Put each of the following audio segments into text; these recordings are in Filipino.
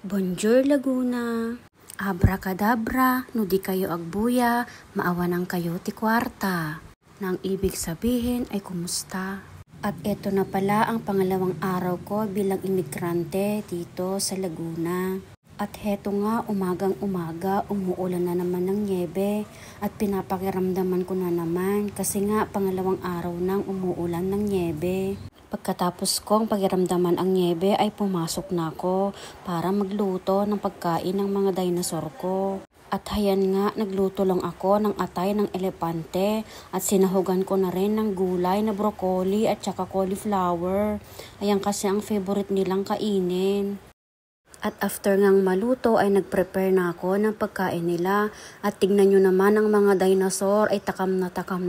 Bonjour Laguna! Abracadabra, no di kayo agbuya, maawanan kayo ti kwarta. Nang ibig sabihin ay kumusta? At eto na pala ang pangalawang araw ko bilang imigrante dito sa Laguna. At heto nga, umagang umaga, umuulan na naman ng nyebe at pinapakiramdaman ko na naman kasi nga pangalawang araw nang umuulan ng nyebe. Pagkatapos kong pakiramdaman ang nyebe ay pumasok na ako para magluto ng pagkain ng mga dinosaur ko. At hayan nga, nagluto lang ako ng atay ng elepante at sinahugan ko na rin ng gulay na broccoli at saka cauliflower. Ayan kasi ang favorite nilang kainin. At after ngang maluto ay nagprepare na ako ng pagkain nila at tignan nyo naman ang mga dinosaur ay takam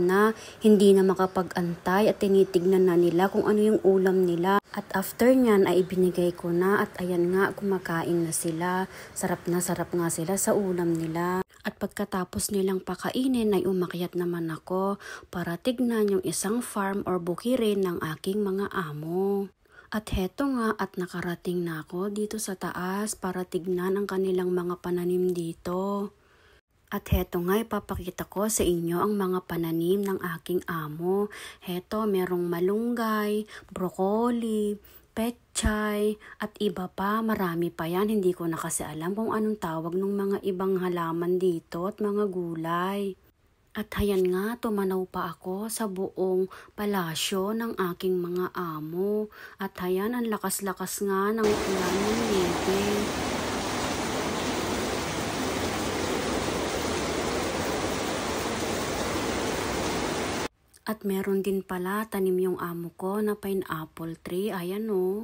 na hindi na makapag-antay at tinitignan na nila kung ano yung ulam nila. At after nyan ay ibinigay ko na at ayan nga kumakain na sila. Sarap nga sila sa ulam nila. At pagkatapos nilang pakainin ay umakyat naman ako para tignan yung isang farm or bukirin ng aking mga amo. At heto nga at nakarating na ako dito sa taas para tignan ang kanilang mga pananim dito. At heto nga ipapakita ko sa inyo ang mga pananim ng aking amo. Heto merong malunggay, broccoli, pechay at iba pa. Marami pa yan. Hindi ko na kasi alam kung anong tawag ng mga ibang halaman dito at mga gulay. At hayan nga, tumanaw pa ako sa buong palasyo ng aking mga amo. At hayan, ang lakas-lakas nga ng ulan ng niyebe. At meron din pala tanim yung amo ko na pineapple tree. Ayan o.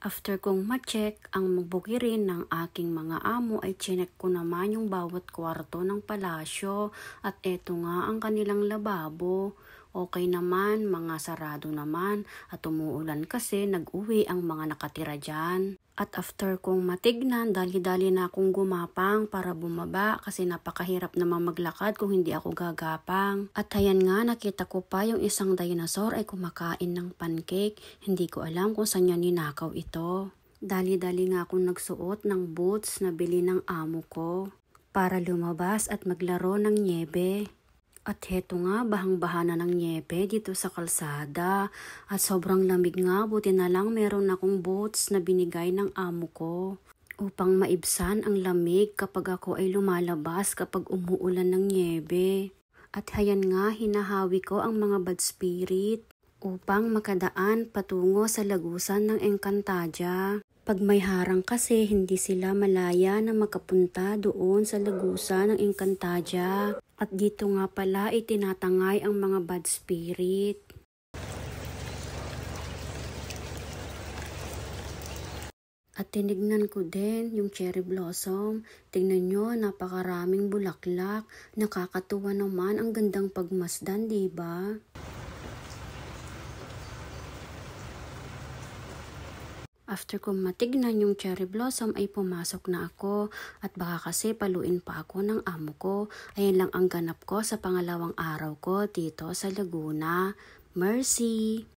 After kong ma-check ang bukirin ng aking mga amo ay chinek ko naman yung bawat kwarto ng palasyo at eto nga ang kanilang lababo. Okay naman, mga sarado naman at umuulan kasi nag-uwi ang mga nakatira dyan. At after kong matignan, dali-dali na akong gumapang para bumaba kasi napakahirap naman maglakad kung hindi ako gagapang. At ayan nga, nakita ko pa yung isang dinosaur ay kumakain ng pancake. Hindi ko alam kung saan niya ninakaw ito. Dali-dali nga akong nagsuot ng boots na bili ng amo ko para lumabas at maglaro ng nyebe. At heto nga, bahang-baha na ng nyebe dito sa kalsada. At sobrang lamig nga, buti na lang meron akong boots na binigay ng amo ko. Upang maibsan ang lamig kapag ako ay lumalabas kapag umuulan ng nyebe. At hayan nga, hinahawi ko ang mga bad spirit upang makadaan patungo sa lagusan ng Encantadia. Pag may harang kasi, hindi sila malaya na makapunta doon sa lagusan ng Encantadia. At dito nga pala itinatangay ang mga bad spirit. At tinignan ko din yung cherry blossom. Tingnan nyo, napakaraming bulaklak. Nakakatuwa naman, ang gandang pagmasdan, diba? After kong matignan yung cherry blossom ay pumasok na ako at baka kasi paluin pa ako ng amo ko. Ayan lang ang ganap ko sa pangalawang araw ko dito sa Laguna. Mercy!